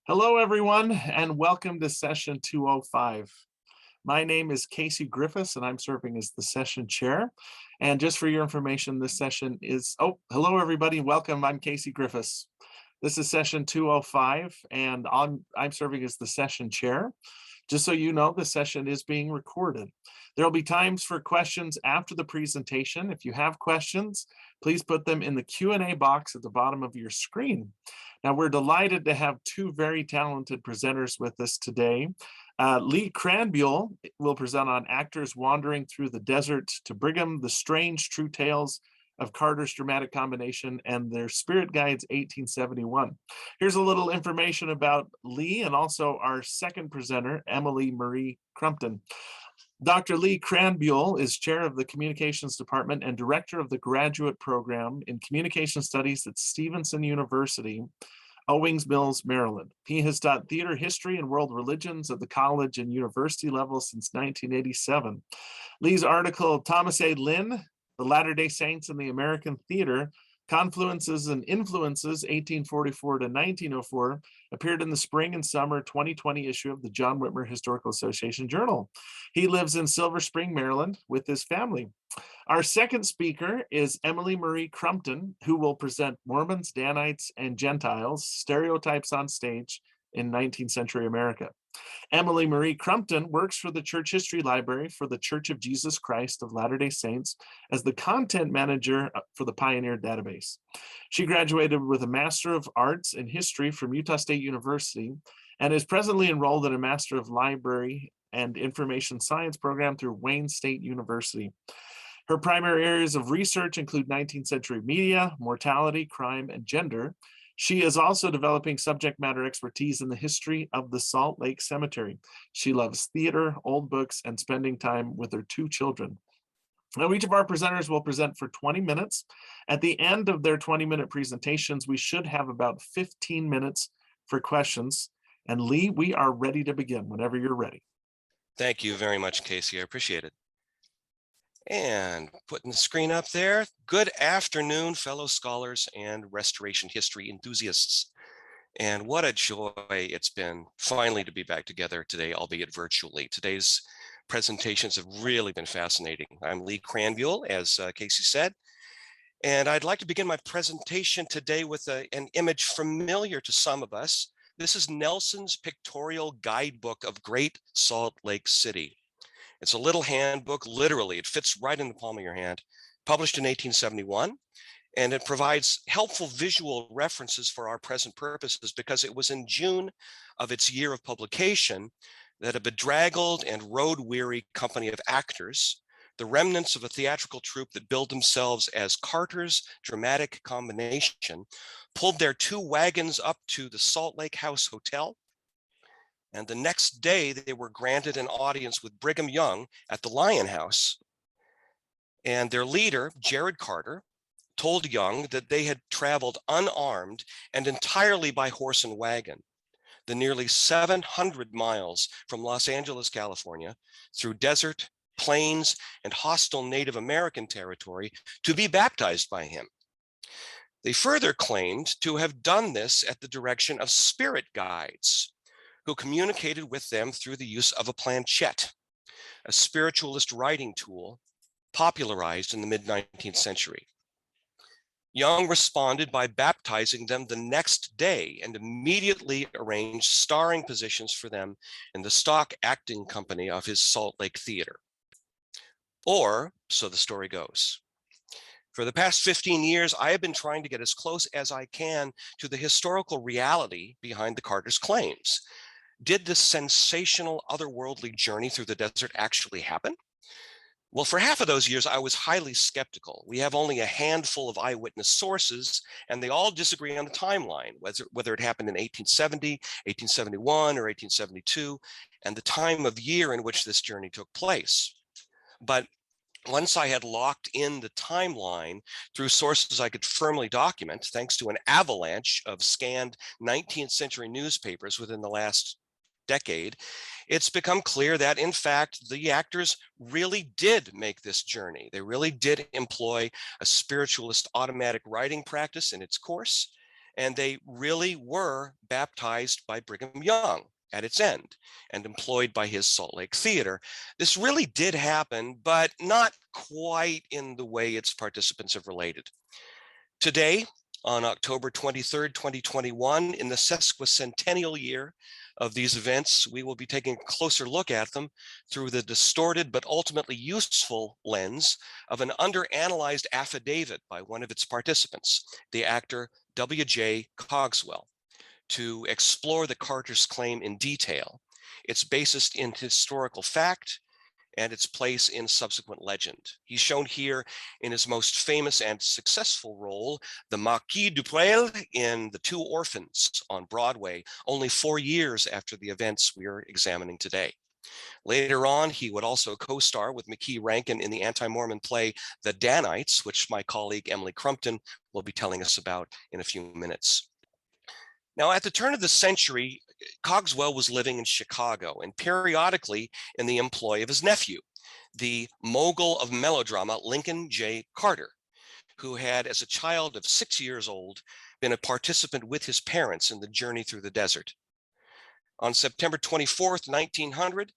Hello, everyone, and welcome to session 205. My name is Casey Griffiths, and I'm serving as the session chair. And just for your information, this session is, hello, everybody. Welcome. I'm Casey Griffiths. This is session 205, and I'm serving as the session chair. Just so you know, the session is being recorded. There will be times for questions after the presentation. If you have questions, please put them in the Q&A box at the bottom of your screen. Now, we're delighted to have two very talented presenters with us today. Lee Krähenbühl will present on actors wandering through the desert to Brigham, the strange true tales of Carter's dramatic combination and their Spirit Guides 1871. Here's a little information about Lee and also our second presenter, Emily Marie Crumpton. Dr. Lee Krähenbühl is chair of the Communications Department and director of the graduate program in Communication Studies at Stevenson University, Owings Mills, Maryland. He has taught theater history and world religions at the college and university level since 1987. Lee's article, Thomas A. Lynn, The Latter-day Saints in the American Theater, Confluences and Influences, 1844 to 1904, appeared in the spring and summer 2020 issue of the John Whitmer Historical Association Journal. He lives in Silver Spring, Maryland, with his family. Our second speaker is Emily Marie Crumpton, who will present Mormons, Danites, and Gentiles, Stereotypes on Stage in 19th Century America. Emily Marie Crumpton works for the Church History Library for the Church of Jesus Christ of Latter-day Saints as the content manager for the Pioneer database. She graduated with a Master of Arts in History from Utah State University and is presently enrolled in a Master of Library and Information Science program through Wayne State University. Her primary areas of research include 19th century media, mortality, crime, and gender. She is also developing subject matter expertise in the history of the Salt Lake Cemetery. She loves theater, old books, and spending time with her two children. Now, each of our presenters will present for 20 minutes. At the end of their 20-minute presentations, we should have about 15 minutes for questions. And Lee, we are ready to begin whenever you're ready. Thank you very much, Casey. I appreciate it. And putting the screen up there. Good afternoon, fellow scholars and restoration history enthusiasts. And what a joy it's been finally to be back together today, albeit virtually. Today's presentations have really been fascinating. I'm Lee Krähenbühl, as Casey said, and I'd like to begin my presentation today with an image familiar to some of us. This is Nelson's Pictorial Guidebook of Great Salt Lake City. It's a little handbook, literally, it fits right in the palm of your hand, published in 1871, and it provides helpful visual references for our present purposes because it was in June of its year of publication that a bedraggled and road-weary company of actors, the remnants of a theatrical troupe that billed themselves as Carter's Dramatic Combination, pulled their two wagons up to the Salt Lake House Hotel. And the next day, they were granted an audience with Brigham Young at the Lion House. And their leader, Jared Carter, told Young that they had traveled unarmed and entirely by horse and wagon, the nearly 700 miles from Los Angeles, California, through desert, plains, and hostile Native American territory to be baptized by him. They further claimed to have done this at the direction of spirit guides, who communicated with them through the use of a planchette, a spiritualist writing tool popularized in the mid-19th century. Young responded by baptizing them the next day and immediately arranged starring positions for them in the stock acting company of his Salt Lake Theater. Or, so the story goes. For the past 15 years, I have been trying to get as close as I can to the historical reality behind the Carter's claims. Did this sensational otherworldly journey through the desert actually happen? Well, for half of those years, I was highly skeptical. We have only a handful of eyewitness sources, and they all disagree on the timeline, whether it happened in 1870, 1871, or 1872, and the time of year in which this journey took place. But once I had locked in the timeline through sources I could firmly document, thanks to an avalanche of scanned 19th century newspapers within the last decade, it's become clear that, in fact, the actors really did make this journey. They really did employ a spiritualist automatic writing practice in its course, and they really were baptized by Brigham Young at its end and employed by his Salt Lake Theater. This really did happen, but not quite in the way its participants have related. Today, on October 23rd, 2021, in the sesquicentennial year of these events, we will be taking a closer look at them through the distorted but ultimately useful lens of an underanalyzed affidavit by one of its participants, the actor W.J. Cogswell, to explore the Carter's claim in detail, its basis in historical fact, and its place in subsequent legend. He's shown here in his most famous and successful role, the Marquis du Prel in The Two Orphans on Broadway, only 4 years after the events we are examining today. Later on, he would also co-star with McKee Rankin in the anti-Mormon play The Danites, which my colleague Emily Crumpton will be telling us about in a few minutes. Now, at the turn of the century, Cogswell was living in Chicago and periodically in the employ of his nephew, the mogul of melodrama, Lincoln J. Carter, who had, as a child of 6 years old, been a participant with his parents in the journey through the desert. On September 24th, 1900,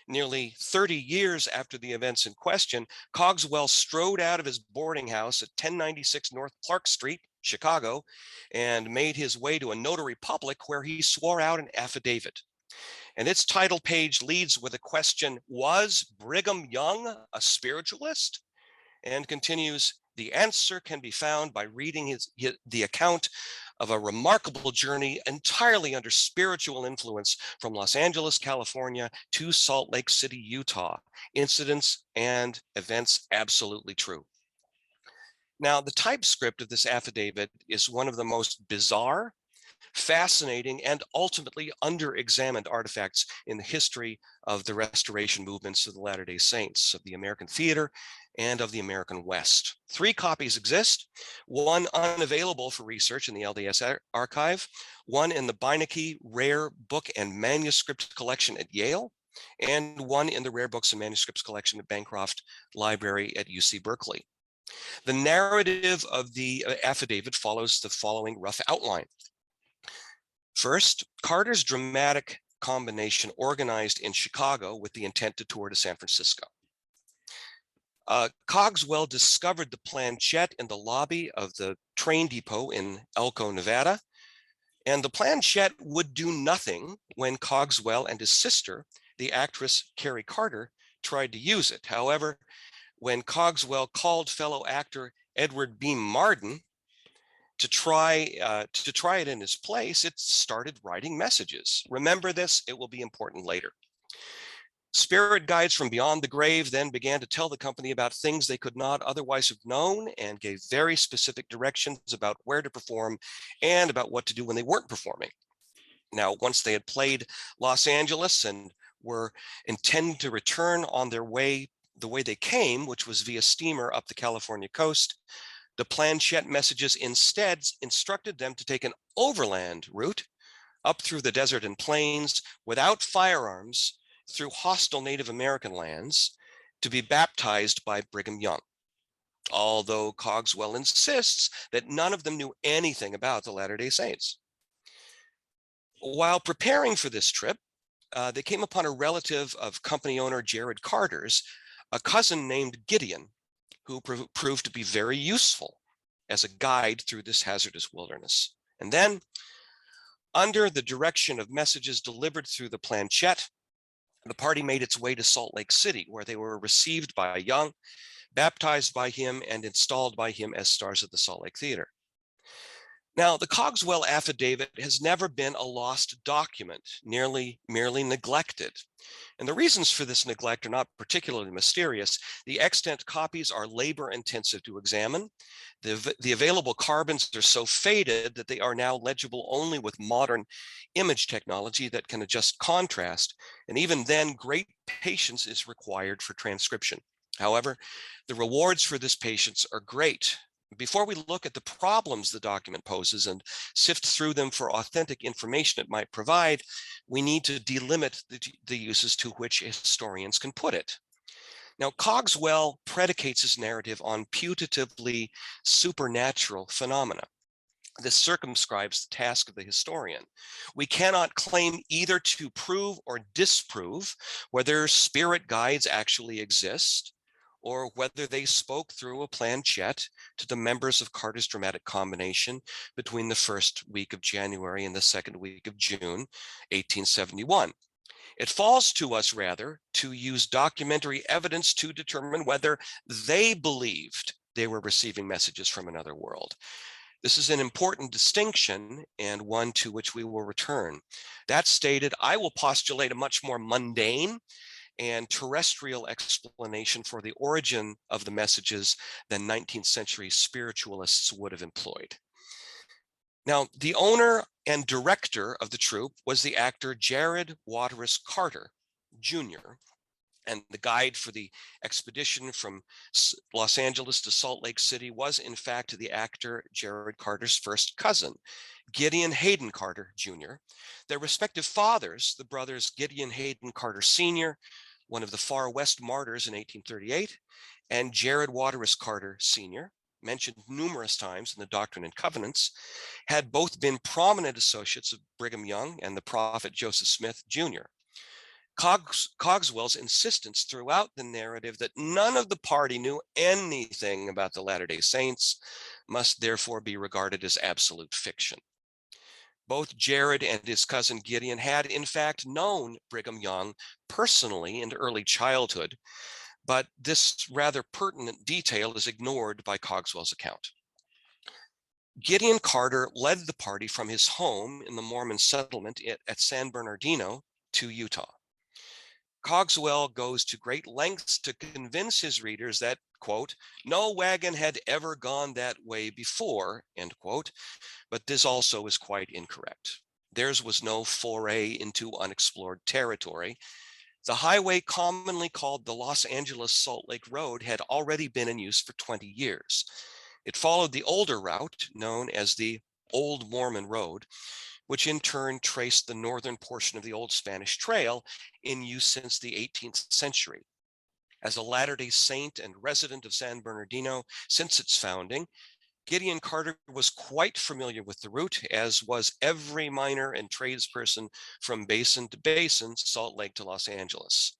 nearly 30 years after the events in question, Cogswell strode out of his boarding house at 1096 North Clark Street, Chicago, and made his way to a notary public where he swore out an affidavit. And its title page leads with a question, was Brigham Young a spiritualist? And continues, the answer can be found by reading the account of a remarkable journey entirely under spiritual influence from Los Angeles, California to Salt Lake City, Utah. Incidents and events absolutely true. Now, the typescript of this affidavit is one of the most bizarre, fascinating, and ultimately under-examined artifacts in the history of the restoration movements of the Latter-day Saints, of the American theater, and of the American West. 3 copies exist, one unavailable for research in the LDS archive, one in the Beinecke Rare Book and Manuscript Collection at Yale, and one in the Rare Books and Manuscripts Collection at Bancroft Library at UC Berkeley. The narrative of the affidavit follows the following rough outline. First, Carter's dramatic combination organized in Chicago with the intent to tour to San Francisco. Cogswell discovered the planchette in the lobby of the train depot in Elko, Nevada, and the planchette would do nothing when Cogswell and his sister, the actress Carrie Carter, tried to use it. However, when Cogswell called fellow actor Edward Beam Marden to try it in his place, it started writing messages. Remember this, it will be important later. Spirit guides from beyond the grave then began to tell the company about things they could not otherwise have known and gave very specific directions about where to perform and about what to do when they weren't performing. Now, once they had played Los Angeles and were intended to return on their way the way they came, which was via steamer up the California coast, the planchette messages instead instructed them to take an overland route up through the desert and plains without firearms through hostile Native American lands to be baptized by Brigham Young, although Cogswell insists that none of them knew anything about the Latter-day Saints. While preparing for this trip, they came upon a relative of company owner Jared Carter's, a cousin named Gideon, who proved to be very useful as a guide through this hazardous wilderness. And then, under the direction of messages delivered through the planchette, the party made its way to Salt Lake City, where they were received by Young, baptized by him, and installed by him as stars of the Salt Lake Theater. Now, the Cogswell affidavit has never been a lost document, merely neglected. And the reasons for this neglect are not particularly mysterious. The extant copies are labor intensive to examine. The available carbons are so faded that they are now legible only with modern image technology that can adjust contrast. And even then, great patience is required for transcription. However, the rewards for this patience are great. Before we look at the problems the document poses and sift through them for authentic information it might provide, we need to delimit the uses to which historians can put it. Now, Cogswell predicates his narrative on putatively supernatural phenomena. This circumscribes the task of the historian. We cannot claim either to prove or disprove whether spirit guides actually exist, or whether they spoke through a planchette to the members of Carter's dramatic combination between the first week of January and the second week of June, 1871. It falls to us, rather, to use documentary evidence to determine whether they believed they were receiving messages from another world. This is an important distinction, and one to which we will return. That stated, I will postulate a much more mundane and terrestrial explanation for the origin of the messages than 19th century spiritualists would have employed. Now, the owner and director of the troupe was the actor Jared Waterous Carter, Jr., and the guide for the expedition from Los Angeles to Salt Lake City was, in fact, the actor Jared Carter's first cousin, Gideon Hayden Carter, Jr. Their respective fathers, the brothers Gideon Hayden Carter, Sr., one of the Far West martyrs in 1838, and Jared Waterous Carter, Sr., mentioned numerous times in the Doctrine and Covenants, had both been prominent associates of Brigham Young and the prophet Joseph Smith, Jr. Cogswell's insistence throughout the narrative that none of the party knew anything about the Latter-day Saints must therefore be regarded as absolute fiction. Both Jared and his cousin Gideon had, in fact, known Brigham Young personally in early childhood, but this rather pertinent detail is ignored by Cogswell's account. Gideon Carter led the party from his home in the Mormon settlement at San Bernardino to Utah. Cogswell goes to great lengths to convince his readers that, quote, no wagon had ever gone that way before, end quote, but this also is quite incorrect. Theirs was no foray into unexplored territory. The highway commonly called the Los Angeles Salt Lake Road had already been in use for 20 years. It followed the older route known as the Old Mormon Road, which in turn traced the northern portion of the Old Spanish Trail in use since the 18th century. As a Latter-day Saint and resident of San Bernardino since its founding, Gideon Carter was quite familiar with the route, as was every miner and tradesperson from basin to basin, Salt Lake to Los Angeles.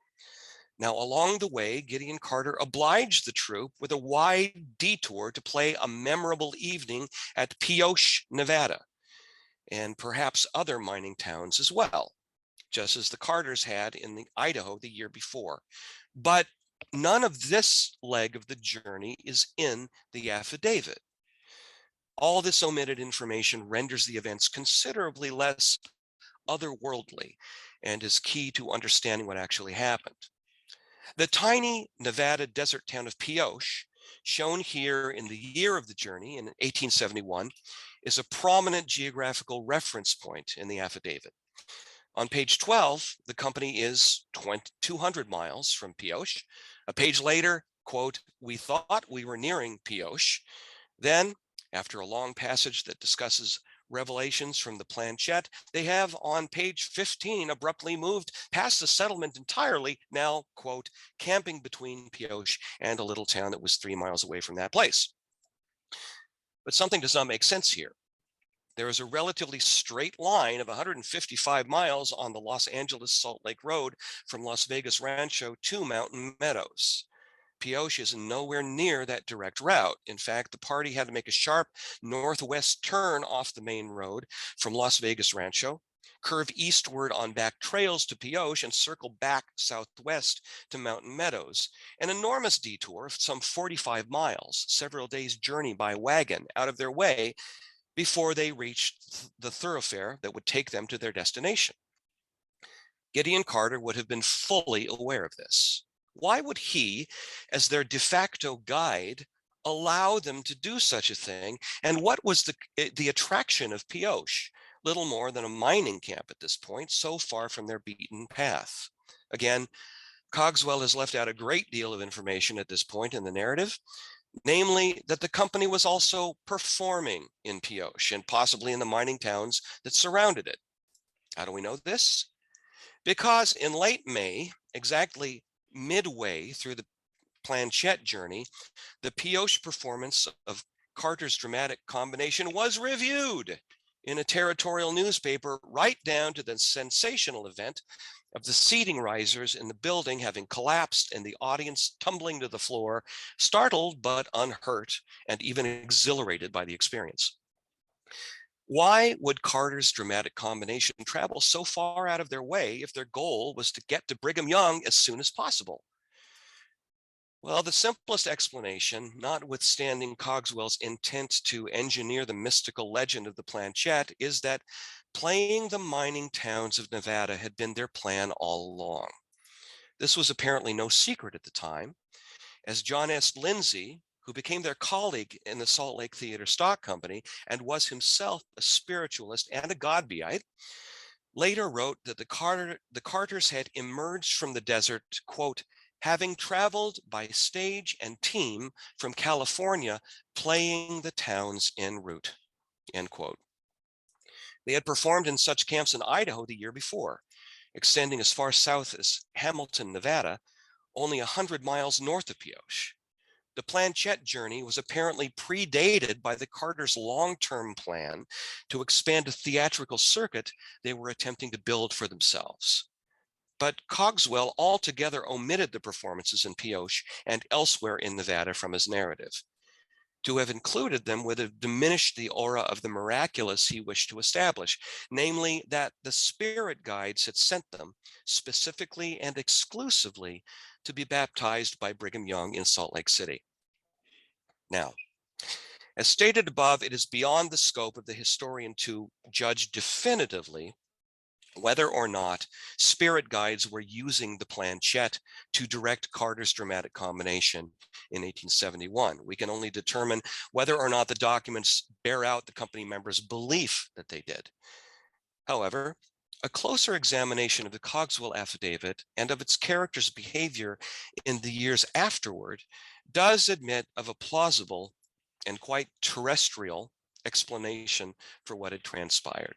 Now, along the way, Gideon Carter obliged the troupe with a wide detour to play a memorable evening at Pioche, Nevada, and perhaps other mining towns as well, just as the Carters had in Idaho the year before. But none of this leg of the journey is in the affidavit. All this omitted information renders the events considerably less otherworldly and is key to understanding what actually happened. The tiny Nevada desert town of Pioche, shown here in the year of the journey in 1871, is a prominent geographical reference point in the affidavit. On page 12, the company is 200 miles from Pioche. A page later, quote, we thought we were nearing Pioche. Then, after a long passage that discusses revelations from the planchette, they have on page 15 abruptly moved past the settlement entirely, now, quote, camping between Pioche and a little town that was 3 miles away from that place. But something does not make sense here. There is a relatively straight line of 155 miles on the Los Angeles Salt Lake Road from Las Vegas Rancho to Mountain Meadows. Pioche is nowhere near that direct route. In fact, the party had to make a sharp northwest turn off the main road from Las Vegas Rancho, curve eastward on back trails to Pioche, and circle back southwest to Mountain Meadows. An enormous detour of some 45 miles, several days' journey by wagon out of their way before they reached the thoroughfare that would take them to their destination. Gideon Carter would have been fully aware of this. Why would he, as their de facto guide, allow them to do such a thing? And what was the attraction of Pioche? Little more than a mining camp at this point, so far from their beaten path. Again, Cogswell has left out a great deal of information at this point in the narrative, namely that the company was also performing in Pioche and possibly in the mining towns that surrounded it. How do we know this? Because in late May, exactly midway through the planchette journey, the Pioche performance of Carter's dramatic combination was reviewed in a territorial newspaper, right down to the sensational event of the seating risers in the building having collapsed and the audience tumbling to the floor, startled but unhurt and even exhilarated by the experience. Why would Carter's dramatic combination travel so far out of their way if their goal was to get to Brigham Young as soon as possible? Well, the simplest explanation, notwithstanding Cogswell's intent to engineer the mystical legend of the planchette, is that playing the mining towns of Nevada had been their plan all along. This was apparently no secret at the time, as John S. Lindsay, who became their colleague in the Salt Lake Theater Stock Company and was himself a spiritualist and a Godbeite, later wrote that the Carters had emerged from the desert, quote, having traveled by stage and team from California, playing the towns en route, end quote. They had performed in such camps in Idaho the year before, extending as far south as Hamilton, Nevada, only 100 miles north of Pioche. The planchette journey was apparently predated by the Carters' long-term plan to expand a theatrical circuit they were attempting to build for themselves. But Cogswell altogether omitted the performances in Pioche and elsewhere in Nevada from his narrative. To have included them would have diminished the aura of the miraculous he wished to establish, namely that the spirit guides had sent them specifically and exclusively to be baptized by Brigham Young in Salt Lake City. Now, as stated above, it is beyond the scope of the historian to judge definitively whether or not spirit guides were using the planchette to direct Carter's dramatic combination in 1871. We can only determine whether or not the documents bear out the company members' belief that they did. However, a closer examination of the Cogswell affidavit and of its character's behavior in the years afterward does admit of a plausible and quite terrestrial explanation for what had transpired.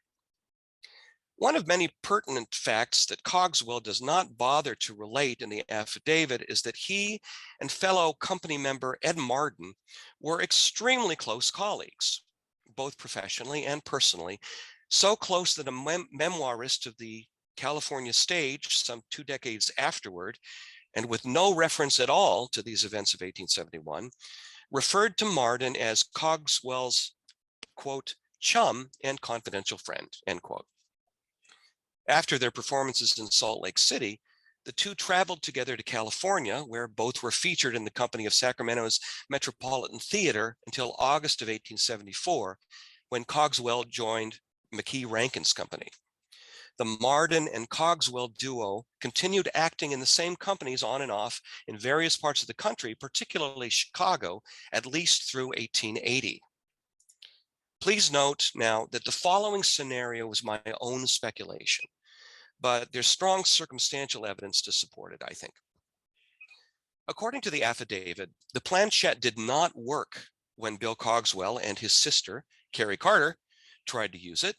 One of many pertinent facts that Cogswell does not bother to relate in the affidavit is that he and fellow company member Ed Marden were extremely close colleagues, both professionally and personally, so close that a memoirist of the California stage some 2 decades afterward, and with no reference at all to these events of 1871, referred to Marden as Cogswell's, quote, chum and confidential friend, end quote. After their performances in Salt Lake City, the two traveled together to California, where both were featured in the company of Sacramento's Metropolitan Theater until August of 1874, when Cogswell joined McKee Rankin's company. The Marden and Cogswell duo continued acting in the same companies on and off in various parts of the country, particularly Chicago, at least through 1880. Please note now that the following scenario was my own speculation, but there's strong circumstantial evidence to support it, I think. According to the affidavit, the planchette did not work when Bill Cogswell and his sister, Carrie Carter, tried to use it.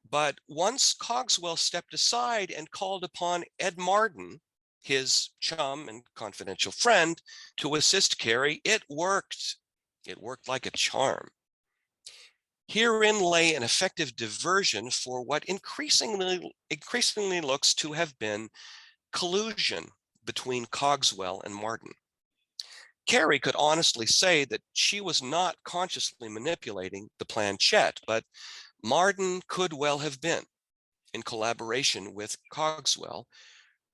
But once Cogswell stepped aside and called upon Ed Marden, his chum and confidential friend, to assist Carrie, it worked. It worked like a charm. Herein lay an effective diversion for what increasingly looks to have been collusion between Cogswell and Marden. Carrie could honestly say that she was not consciously manipulating the planchette, but Marden could well have been, in collaboration with Cogswell,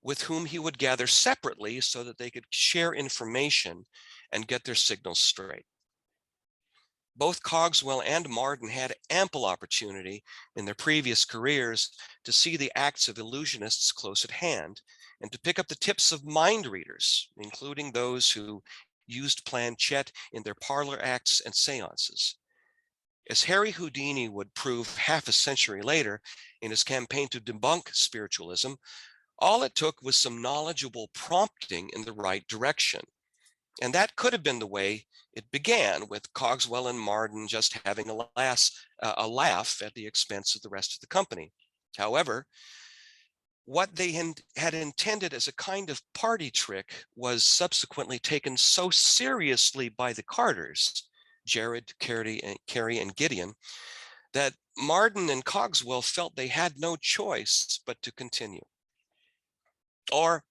with whom he would gather separately so that they could share information and get their signals straight. Both Cogswell and Marden had ample opportunity in their previous careers to see the acts of illusionists close at hand and to pick up the tips of mind readers, including those who used planchette in their parlor acts and seances. As Harry Houdini would prove half a century later in his campaign to debunk spiritualism, all it took was some knowledgeable prompting in the right direction. And that could have been the way it began, with Cogswell and Marden just having a laugh at the expense of the rest of the company. However, what they had intended as a kind of party trick was subsequently taken so seriously by the Carters Jared, Carey, and Gideon, that Marden and Cogswell felt they had no choice but to continue. Or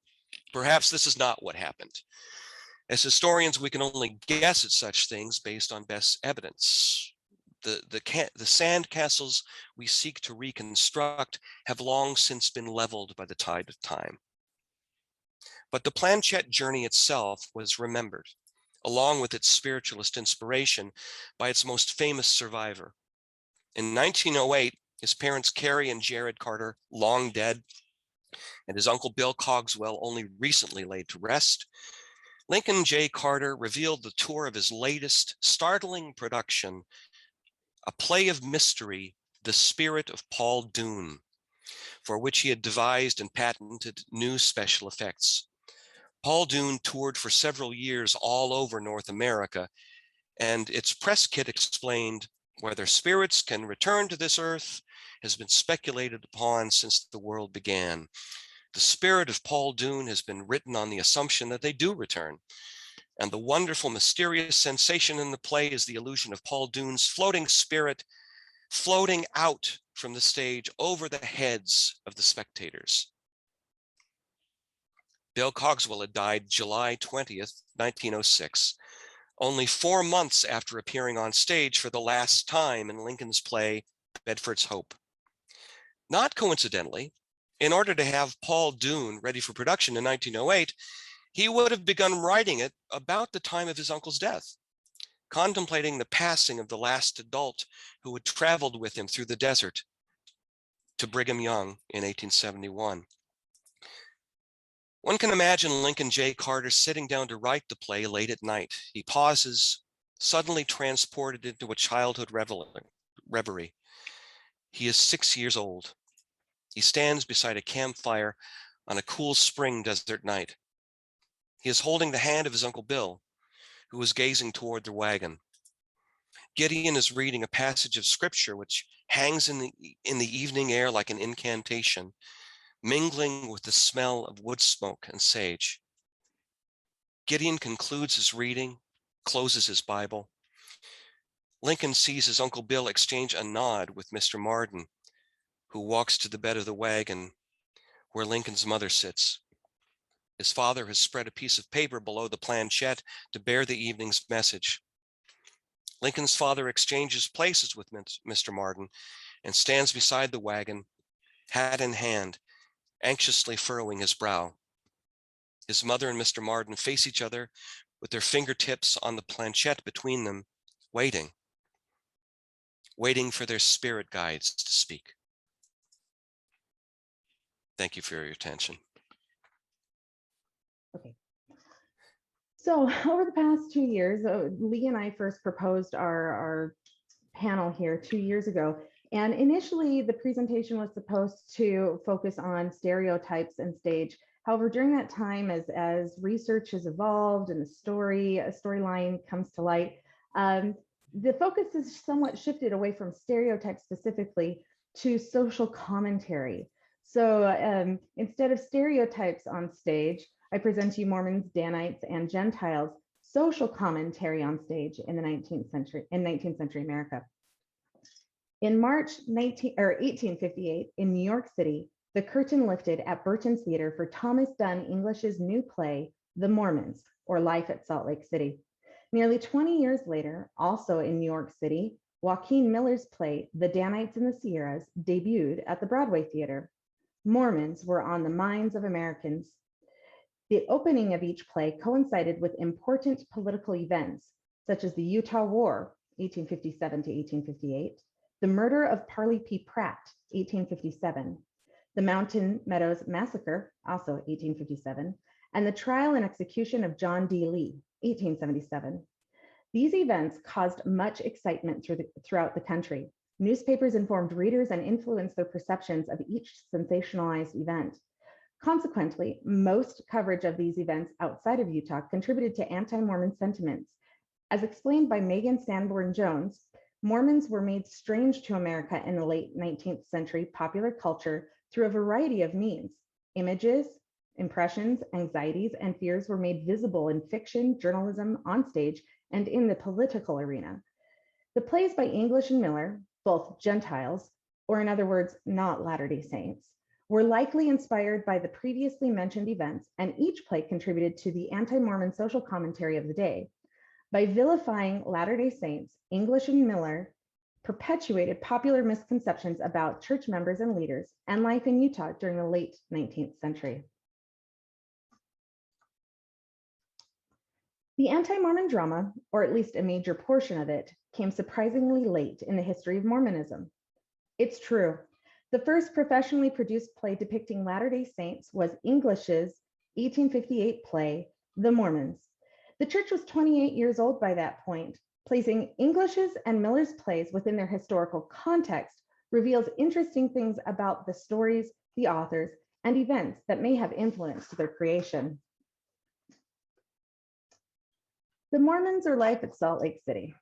perhaps this is not what happened. As historians, we can only guess at such things based on best evidence. The sand castles we seek to reconstruct have long since been leveled by the tide of time. But the planchette journey itself was remembered, along with its spiritualist inspiration, by its most famous survivor. In 1908, his parents Carey and Jared Carter, long dead, and his uncle Bill Cogswell, only recently laid to rest, Lincoln J. Carter revealed the tour of his latest startling production, a play of mystery, The Spirit of Paul Doon, for which he had devised and patented new special effects. Paul Doon toured for several years all over North America, and its press kit explained, whether spirits can return to this earth has been speculated upon since the world began. The spirit of Paul Doon has been written on the assumption that they do return. And the wonderful, mysterious sensation in the play is the illusion of Paul Doon's floating spirit floating out from the stage over the heads of the spectators. Bill Cogswell had died July 20th, 1906, only 4 months after appearing on stage for the last time in Lincoln's play, Bedford's Hope. Not coincidentally, in order to have Paul Doon ready for production in 1908, he would have begun writing it about the time of his uncle's death, contemplating the passing of the last adult who had traveled with him through the desert to Brigham Young in 1871. One can imagine Lincoln J. Carter sitting down to write the play late at night. He pauses, suddenly transported into a childhood reverie. He is 6 years old. He stands beside a campfire on a cool spring desert night. He is holding the hand of his Uncle Bill, who is gazing toward the wagon. Gideon is reading a passage of scripture which hangs in the evening air like an incantation, mingling with the smell of wood smoke and sage. Gideon concludes his reading, closes his Bible. Lincoln sees his Uncle Bill exchange a nod with Mr. Marden, who walks to the bed of the wagon where Lincoln's mother sits. His father has spread a piece of paper below the planchette to bear the evening's message. Lincoln's father exchanges places with Mr. Marden and stands beside the wagon, hat in hand, anxiously furrowing his brow. His mother and Mr. Marden face each other with their fingertips on the planchette between them, waiting for their spirit guides to speak. Thank you for your attention. Okay. So over the past 2 years, Lee and I first proposed our panel here 2 years ago. And initially, the presentation was supposed to focus on stereotypes and stage. However, during that time, as research has evolved and a storyline comes to light, the focus has somewhat shifted away from stereotypes specifically to social commentary. So instead of stereotypes on stage, I present to you Mormons, Danites, and Gentiles, social commentary on stage in the 19th century America. In March 1858, in New York City, the curtain lifted at Burton's Theater for Thomas Dunn English's new play, The Mormons, or Life at Salt Lake City. Nearly 20 years later, also in New York City, Joaquin Miller's play, The Danites in the Sierras, debuted at the Broadway Theater. Mormons were on the minds of Americans. The opening of each play coincided with important political events, such as the Utah War, 1857 to 1858, the murder of Parley P. Pratt, 1857, the Mountain Meadows Massacre, also 1857, and the trial and execution of John D. Lee, 1877. These events caused much excitement throughout the country. Newspapers informed readers and influenced their perceptions of each sensationalized event. Consequently, most coverage of these events outside of Utah contributed to anti-Mormon sentiments. As explained by Megan Sanborn Jones, Mormons were made strange to America in the late 19th century popular culture through a variety of means. Images, impressions, anxieties, and fears were made visible in fiction, journalism, on stage, and in the political arena. The plays by English and Miller, both Gentiles, or in other words, not Latter-day Saints, were likely inspired by the previously mentioned events, and each play contributed to the anti-Mormon social commentary of the day. By vilifying Latter-day Saints, English and Miller perpetuated popular misconceptions about church members and leaders and life in Utah during the late 19th century. The anti-Mormon drama, or at least a major portion of it, came surprisingly late in the history of Mormonism. It's true. The first professionally produced play depicting Latter-day Saints was English's 1858 play, The Mormons. The church was 28 years old by that point. Placing English's and Miller's plays within their historical context reveals interesting things about the stories, the authors, and events that may have influenced their creation. The Mormons or life at Salt Lake City.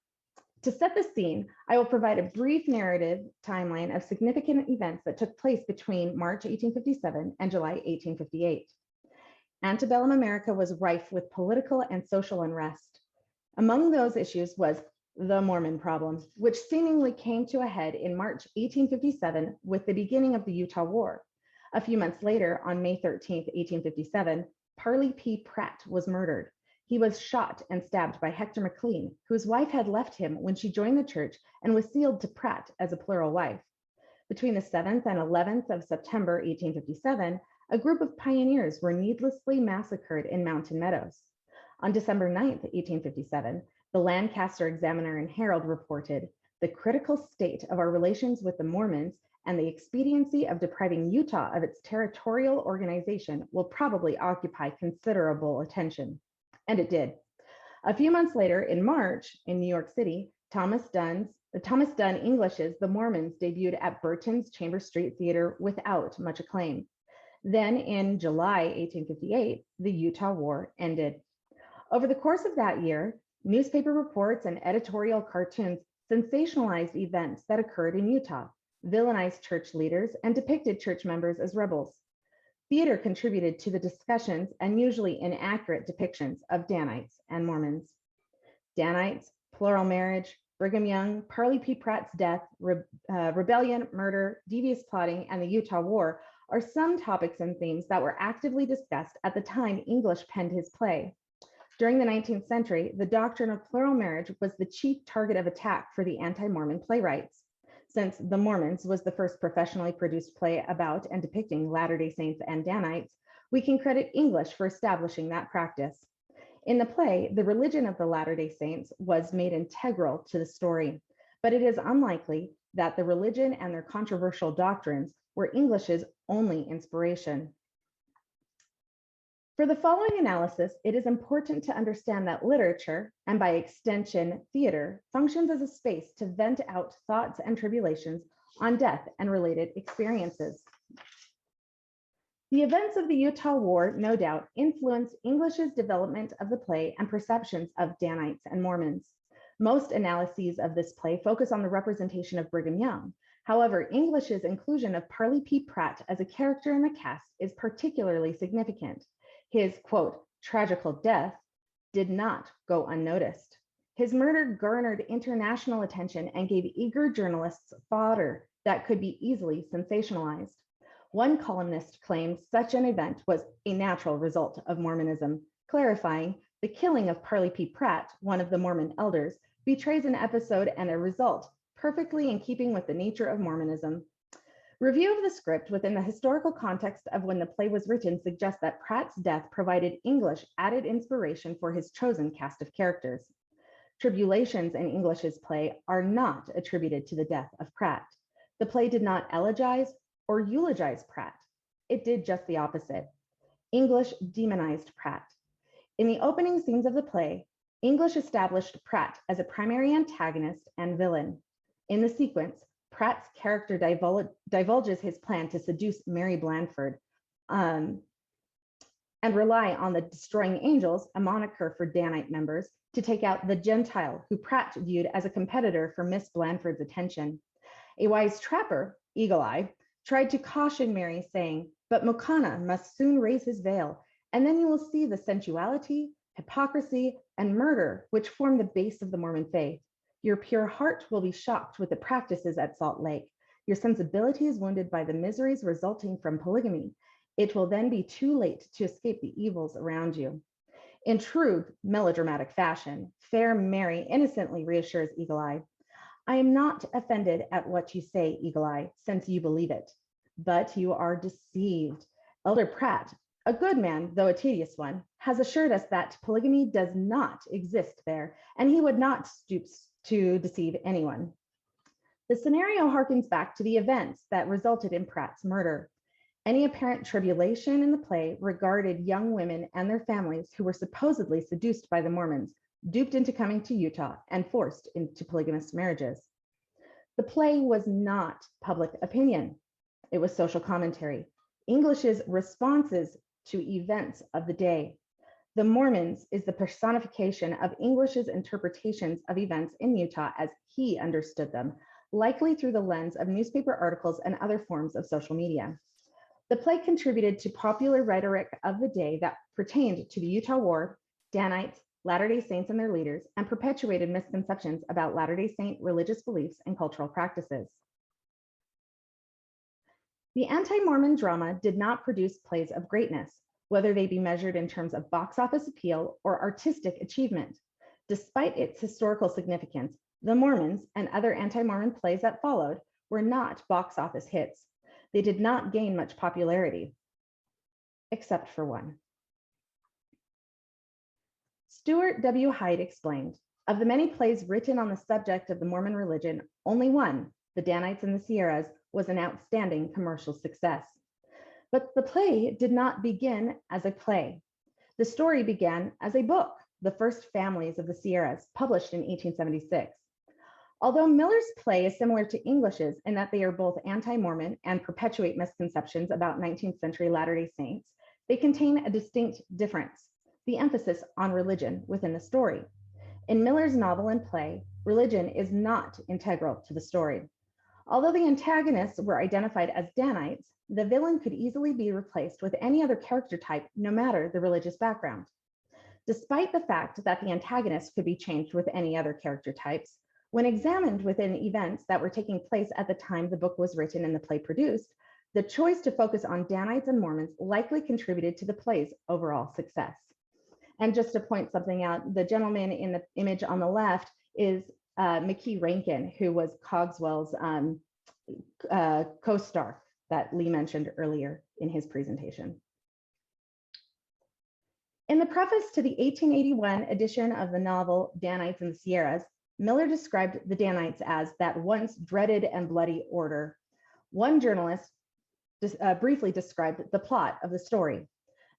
To set the scene, I will provide a brief narrative timeline of significant events that took place between March 1857 and July 1858. Antebellum America was rife with political and social unrest. Among those issues was the Mormon Problem, which seemingly came to a head in March 1857 with the beginning of the Utah War. A few months later, on May 13, 1857, Parley P. Pratt was murdered. He was shot and stabbed by Hector McLean, whose wife had left him when she joined the church and was sealed to Pratt as a plural wife. Between the 7th and 11th of September 1857, a group of pioneers were needlessly massacred in Mountain Meadows. On December 9th, 1857, the Lancaster Examiner and Herald reported, "The critical state of our relations with the Mormons and the expediency of depriving Utah of its territorial organization will probably occupy considerable attention." And it did. A few months later, in March, in New York City, Thomas Dunn English's The Mormons debuted at Burton's Chambers Street Theater without much acclaim. Then in July 1858, the Utah War ended. Over the course of that year, newspaper reports and editorial cartoons sensationalized events that occurred in Utah, villainized church leaders, and depicted church members as rebels. Theater contributed to the discussions and usually inaccurate depictions of Danites and Mormons. Danites, plural marriage, Brigham Young, Parley P. Pratt's death, rebellion, murder, devious plotting, and the Utah War are some topics and themes that were actively discussed at the time English penned his play. During the 19th century, the doctrine of plural marriage was the chief target of attack for the anti-Mormon playwrights. Since The Mormons was the first professionally produced play about and depicting Latter-day Saints and Danites, we can credit English for establishing that practice. In the play, the religion of the Latter-day Saints was made integral to the story, but it is unlikely that the religion and their controversial doctrines were English's only inspiration. For the following analysis, it is important to understand that literature, and by extension, theater, functions as a space to vent out thoughts and tribulations on death and related experiences. The events of the Utah War, no doubt, influenced English's development of the play and perceptions of Danites and Mormons. Most analyses of this play focus on the representation of Brigham Young. However, English's inclusion of Parley P. Pratt as a character in the cast is particularly significant. His, quote, tragical death did not go unnoticed. His murder garnered international attention and gave eager journalists fodder that could be easily sensationalized. One columnist claimed such an event was a natural result of Mormonism, clarifying the killing of Parley P. Pratt, one of the Mormon elders, betrays an episode and a result perfectly in keeping with the nature of Mormonism. Review of the script within the historical context of when the play was written suggests that Pratt's death provided English added inspiration for his chosen cast of characters. Tribulations in English's play are not attributed to the death of Pratt. The play did not elegize or eulogize Pratt. It did just the opposite. English demonized Pratt. In the opening scenes of the play, English established Pratt as a primary antagonist and villain. In the sequence, Pratt's character divulges his plan to seduce Mary Blandford and rely on the Destroying Angels, a moniker for Danite members, to take out the Gentile, who Pratt viewed as a competitor for Miss Blandford's attention. A wise trapper, Eagle Eye, tried to caution Mary, saying, "But Mokana must soon raise his veil, and then you will see the sensuality, hypocrisy, and murder, which form the base of the Mormon faith. Your pure heart will be shocked with the practices at Salt Lake. Your sensibility is wounded by the miseries resulting from polygamy. It will then be too late to escape the evils around you. In true melodramatic fashion, fair Mary innocently reassures Eagle Eye. I am not offended at what you say, Eagle Eye, since you believe it, but you are deceived. Elder Pratt, a good man, though a tedious one, has assured us that polygamy does not exist there, and he would not stoop to deceive anyone. The scenario harkens back to the events that resulted in Pratt's murder. Any apparent tribulation in the play regarded young women and their families who were supposedly seduced by the Mormons, duped into coming to Utah, and forced into polygamous marriages. The play was not public opinion. It was social commentary, English's responses to events of the day. The Mormons is the personification of English's interpretations of events in Utah as he understood them, likely through the lens of newspaper articles and other forms of social media. The play contributed to popular rhetoric of the day that pertained to the Utah War, Danites, Latter-day Saints and their leaders, and perpetuated misconceptions about Latter-day Saint religious beliefs and cultural practices. The anti-Mormon drama did not produce plays of greatness, whether they be measured in terms of box office appeal or artistic achievement. Despite its historical significance, The Mormons and other anti-Mormon plays that followed were not box office hits. They did not gain much popularity, except for one. Stuart W. Hyde explained, of the many plays written on the subject of the Mormon religion, only one, The Danites in the Sierras, was an outstanding commercial success. But the play did not begin as a play. The story began as a book, The First Families of the Sierras, published in 1876. Although Miller's play is similar to English's in that they are both anti-Mormon and perpetuate misconceptions about 19th century Latter-day Saints, they contain a distinct difference, the emphasis on religion within the story. In Miller's novel and play, religion is not integral to the story. Although the antagonists were identified as Danites, the villain could easily be replaced with any other character type, no matter the religious background. Despite the fact that the antagonist could be changed with any other character types, when examined within events that were taking place at the time the book was written and the play produced, the choice to focus on Danites and Mormons likely contributed to the play's overall success. And just to point something out, the gentleman in the image on the left is McKee Rankin, who was Cogswell's co-star that Lee mentioned earlier in his presentation. In the preface to the 1881 edition of the novel Danites in the Sierras, Miller described the Danites as that once dreaded and bloody order. One journalist briefly described the plot of the story.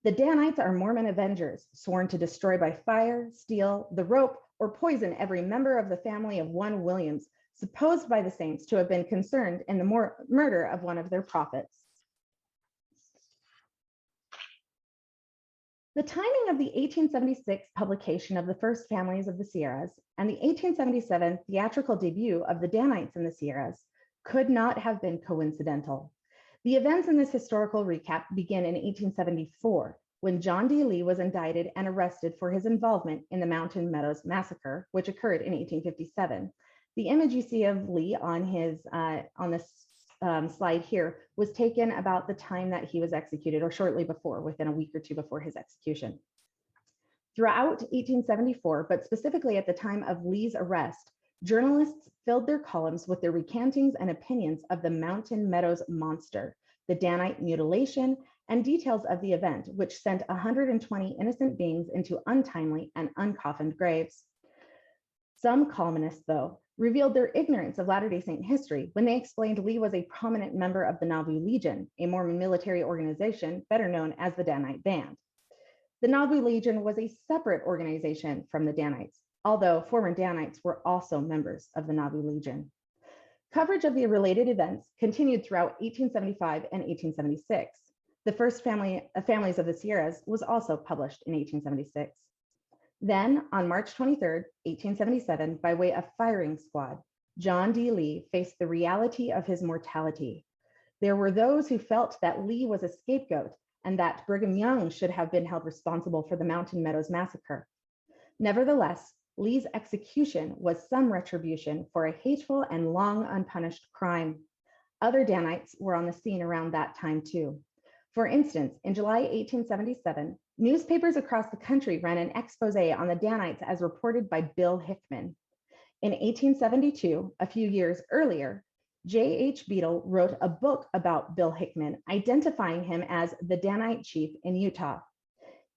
The Danites are Mormon avengers, sworn to destroy by fire, steel, the rope, or poison every member of the family of one Williams, supposed by the saints to have been concerned in the murder of one of their prophets. The timing of the 1876 publication of The First Families of the Sierras and the 1877 theatrical debut of The Danites in the Sierras could not have been coincidental. The events in this historical recap begin in 1874, when John D. Lee was indicted and arrested for his involvement in the Mountain Meadows Massacre, which occurred in 1857. The image you see of Lee on this slide here was taken about the time that he was executed, or shortly before, within a week or two before his execution. Throughout 1874, but specifically at the time of Lee's arrest, journalists filled their columns with their recantings and opinions of the Mountain Meadows monster, the Danite mutilation, and details of the event, which sent 120 innocent beings into untimely and uncoffined graves. Some columnists, though, revealed their ignorance of Latter-day Saint history when they explained Lee was a prominent member of the Nauvoo Legion, a Mormon military organization better known as the Danite Band. The Nauvoo Legion was a separate organization from the Danites, although former Danites were also members of the Nauvoo Legion. Coverage of the related events continued throughout 1875 and 1876. The First Families of the Sierras was also published in 1876. Then, on March 23, 1877, by way of firing squad, John D. Lee faced the reality of his mortality. There were those who felt that Lee was a scapegoat and that Brigham Young should have been held responsible for the Mountain Meadows Massacre. Nevertheless, Lee's execution was some retribution for a hateful and long unpunished crime. Other Danites were on the scene around that time too. For instance, in July 1877, newspapers across the country ran an expose on the Danites as reported by Bill Hickman. In 1872, a few years earlier, J.H. Beadle wrote a book about Bill Hickman, identifying him as the Danite chief in Utah.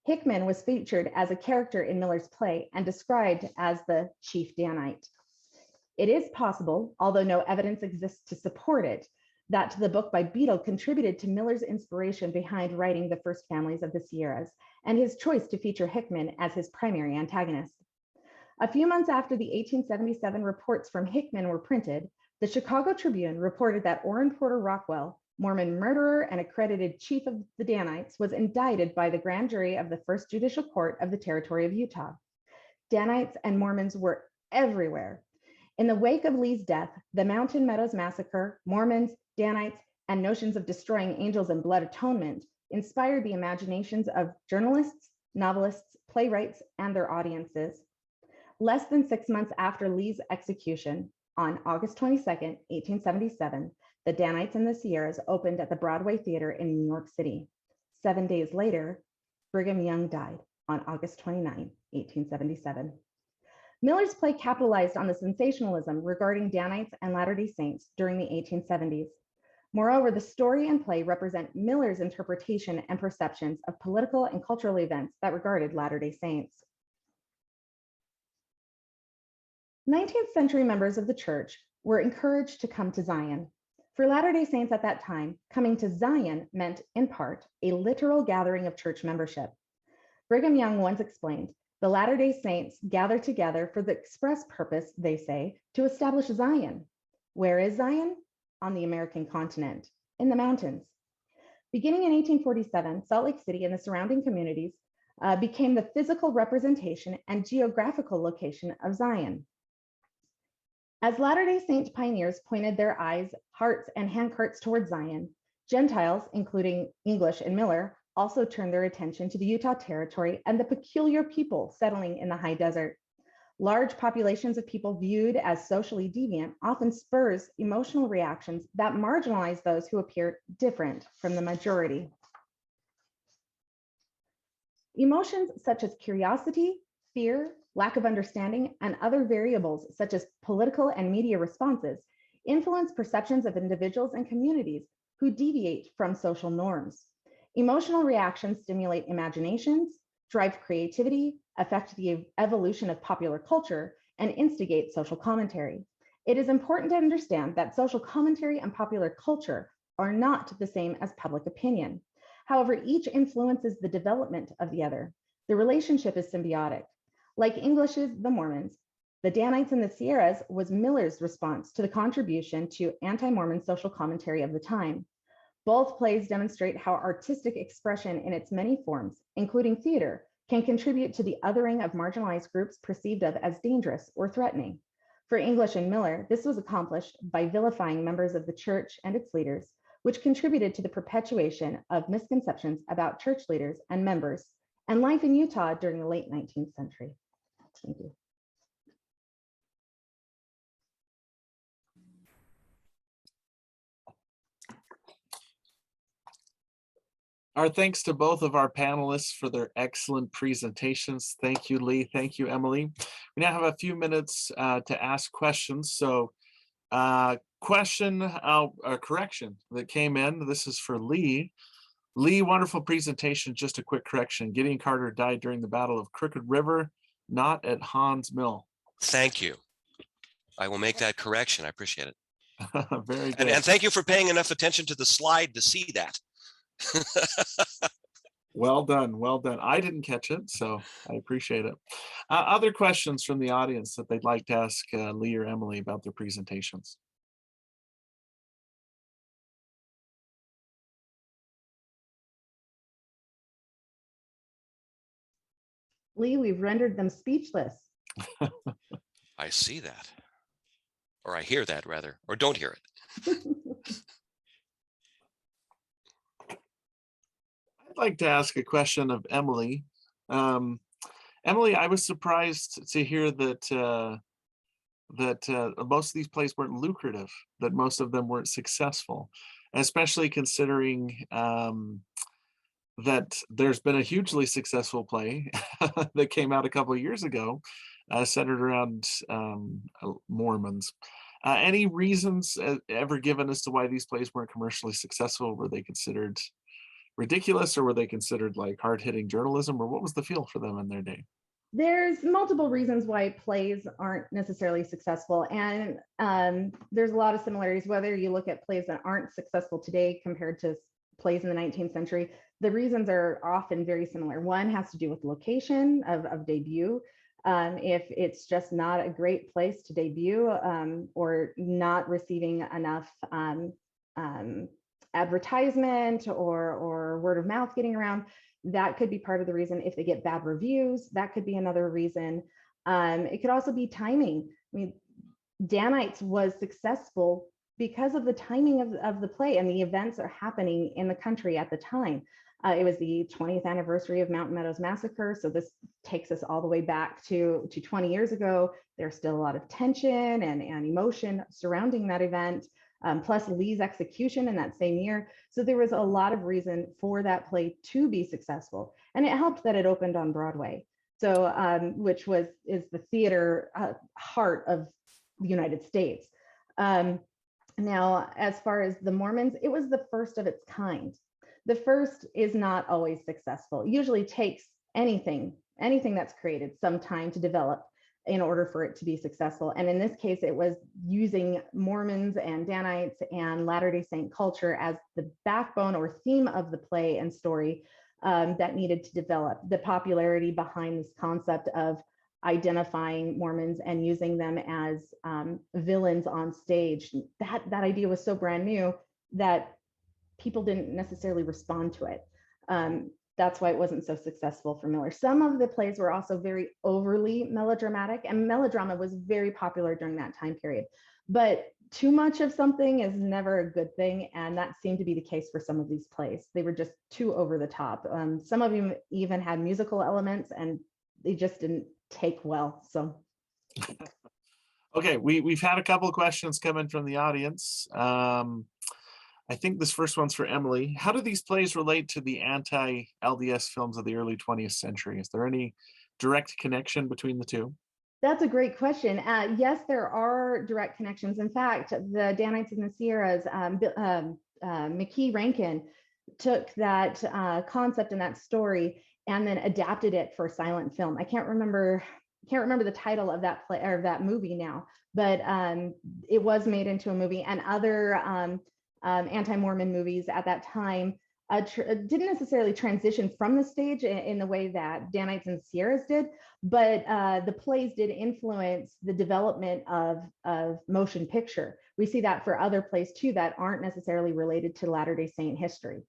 Hickman was featured as a character in Miller's play and described as the chief Danite. It is possible, although no evidence exists to support it, that the book by Beadle contributed to Miller's inspiration behind writing The First Families of the Sierras and his choice to feature Hickman as his primary antagonist. A few months after the 1877 reports from Hickman were printed, the Chicago Tribune reported that Orrin Porter Rockwell, Mormon murderer and accredited chief of the Danites, was indicted by the grand jury of the First Judicial Court of the Territory of Utah. Danites and Mormons were everywhere. In the wake of Lee's death, the Mountain Meadows Massacre, Mormons, Danites, and notions of destroying angels and blood atonement inspired the imaginations of journalists, novelists, playwrights, and their audiences. Less than 6 months after Lee's execution, on August 22, 1877, the Danites in the Sierras opened at the Broadway Theater in New York City. 7 days later, Brigham Young died on August 29, 1877. Miller's play capitalized on the sensationalism regarding Danites and Latter-day Saints during the 1870s. Moreover, the story and play represent Miller's interpretation and perceptions of political and cultural events that regarded Latter-day Saints. 19th century members of the church were encouraged to come to Zion. For Latter-day Saints at that time, coming to Zion meant, in part, a literal gathering of church membership. Brigham Young once explained, the Latter-day Saints gather together for the express purpose, they say, to establish Zion. Where is Zion? On the American continent, in the mountains. Beginning in 1847, Salt Lake City and the surrounding communities became the physical representation and geographical location of Zion. As Latter-day Saint pioneers pointed their eyes, hearts, and handcarts towards Zion, Gentiles, including English and Miller, also turned their attention to the Utah Territory and the peculiar people settling in the high desert. Large populations of people viewed as socially deviant often spurs emotional reactions that marginalize those who appear different from the majority. Emotions such as curiosity, fear, lack of understanding, and other variables such as political and media responses influence perceptions of individuals and communities who deviate from social norms. Emotional reactions stimulate imaginations, drive creativity, affect the evolution of popular culture, and instigate social commentary. It is important to understand that social commentary and popular culture are not the same as public opinion. However, each influences the development of the other. The relationship is symbiotic. Like English's The Mormons, the Danites in the Sierras was Miller's response to the contribution to anti-Mormon social commentary of the time. Both plays demonstrate how artistic expression in its many forms, including theater, can contribute to the othering of marginalized groups perceived of as dangerous or threatening. For English and Miller, this was accomplished by vilifying members of the church and its leaders, which contributed to the perpetuation of misconceptions about church leaders and members and life in Utah during the late 19th century. Thank you. Our thanks to both of our panelists for their excellent presentations. Thank you, Lee. Thank you, Emily. We now have a few minutes to ask questions. So correction that came in. This is for Lee. Lee, wonderful presentation. Just a quick correction. Gideon Carter died during the Battle of Crooked River, not at Hans Mill. Thank you. I will make that correction. I appreciate it. Very good. And thank you for paying enough attention to the slide to see that. Well done. Well done. I didn't catch it, so I appreciate it. Other questions from the audience that they'd like to ask Lee or Emily about their presentations? Lee, we've rendered them speechless. I see that, or I hear that rather, or don't hear it. I'd like to ask a question of Emily. Emily, I was surprised to hear that most of these plays weren't lucrative, that most of them weren't successful, especially considering that there's been a hugely successful play that came out a couple of years ago, centered around Mormons. Any reasons ever given as to why these plays weren't commercially successful? Were they considered ridiculous, or were they considered like hard-hitting journalism, or what was the feel for them in their day? There's multiple reasons why plays aren't necessarily successful, and there's a lot of similarities, whether you look at plays that aren't successful today compared to plays in the 19th century. The reasons are often very similar. One has to do with location of debut. If it's just not a great place to debut, or not receiving enough advertisement or word of mouth getting around, that could be part of the reason. If they get bad reviews, that could be another reason. It could also be timing. I mean, Danites was successful because of the timing of the play, and the events are happening in the country at the time. It was the 20th anniversary of Mountain Meadows Massacre, so this takes us all the way back to 20 years ago. There's still a lot of tension and emotion surrounding that event. Plus Lee's execution in that same year. So there was a lot of reason for that play to be successful. And it helped that it opened on Broadway. So, which is the theater heart of the United States. Now, as far as the Mormons, it was the first of its kind. The first is not always successful. It usually takes anything that's created some time to develop in order for it to be successful. And in this case, it was using Mormons and Danites and Latter-day Saint culture as the backbone or theme of the play and story that needed to develop. The popularity behind this concept of identifying Mormons and using them as villains on stage, that idea was so brand new that people didn't necessarily respond to it. That's why it wasn't so successful for Miller. Some of the plays were also very overly melodramatic, and melodrama was very popular during that time period. But too much of something is never a good thing, and that seemed to be the case for some of these plays. They were just too over the top. Some of them even had musical elements, and they just didn't take well. So, okay, we've had a couple of questions come in from the audience. I think this first one's for Emily. How do these plays relate to the anti-LDS films of the early 20th century? Is there any direct connection between the two? That's a great question. Yes, there are direct connections. In fact, the Danites in the Sierras, McKee Rankin took that concept and that story and then adapted it for silent film. I can't remember the title of that play or that movie now, but it was made into a movie, and other anti-Mormon movies at that time didn't necessarily transition from the stage in the way that Danites and Sierras did, but the plays did influence the development of motion picture. We see that for other plays too that aren't necessarily related to Latter-day Saint history.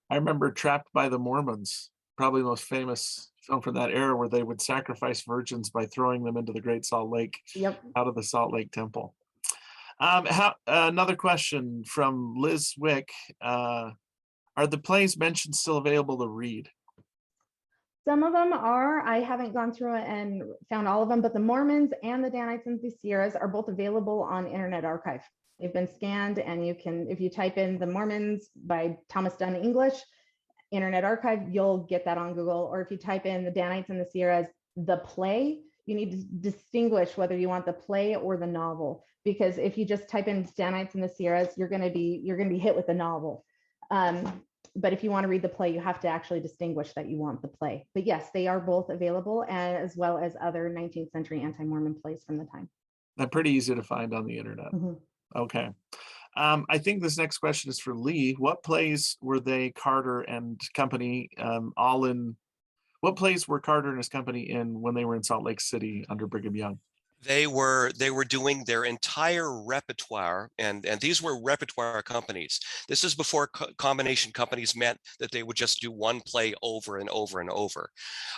I remember Trapped by the Mormons, probably the most famous film from that era, where they would sacrifice virgins by throwing them into the Great Salt Lake. Yep. Out of the Salt Lake Temple. Another question from Liz Wick. Are the plays mentioned still available to read? Some of them are. I haven't gone through it and found all of them, but the Mormons and the Danites and the Sierras are both available on Internet Archive. They've been scanned, and you can, if you type in the Mormons by Thomas Dunn English, Internet Archive, you'll get that on Google. Or if you type in the Danites and the Sierras, the play, you need to distinguish whether you want the play or the novel, because if you just type in Danites and the Sierras, you're going to be hit with the novel. But if you want to read the play, you have to actually distinguish that you want the play. But yes, they are both available, and as well as other 19th century anti-Mormon plays from the time. They're pretty easy to find on the internet. Mm-hmm. Okay. I think this next question is for Lee. What plays were they, Carter and company, all in? What plays were Carter and his company in when they were in Salt Lake City under Brigham Young? They were doing their entire repertoire, and these were repertoire companies. This is before combination companies meant that they would just do one play over and over and over.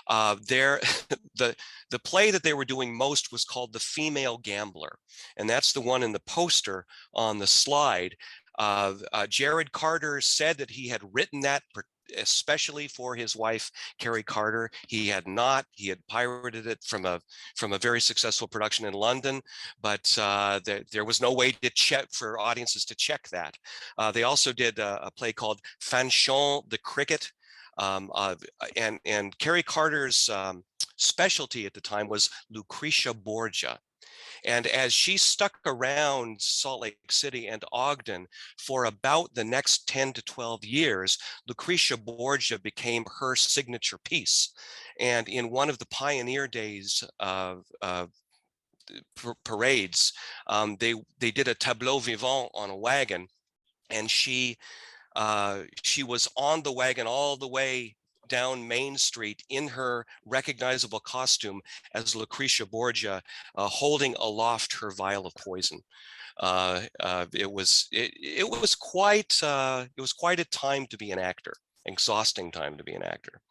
The play that they were doing most was called The Female Gambler, and that's the one in the poster on the slide. Jared Carter said that he had written that especially for his wife, Carrie Carter. He had not. He had pirated it from a very successful production in London, but there was no way to check for audiences to check that. They also did a play called Fanshawe the Cricket, and Carrie Carter's specialty at the time was Lucretia Borgia. And as she stuck around Salt Lake City and Ogden for about the next 10 to 12 years, Lucretia Borgia became her signature piece. And in one of the pioneer days of parades, they did a tableau vivant on a wagon, and she was on the wagon all the way down Main Street in her recognizable costume as Lucretia Borgia, holding aloft her vial of poison. It was quite a time to be an actor, exhausting time to be an actor.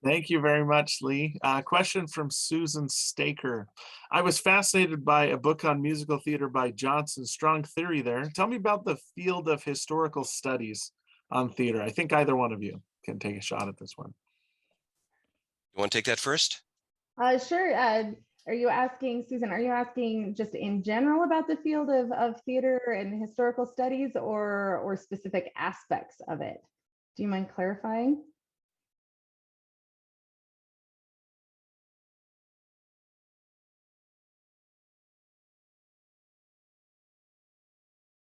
Thank you very much, Lee. Question from Susan Staker. I was fascinated by a book on musical theater by Johnson. Strong theory there. Tell me about the field of historical studies on theater. I think either one of you can take a shot at this one. You want to take that first? Sure. Are you asking, Susan, are you asking just in general about the field of theater and historical studies, or specific aspects of it? Do you mind clarifying?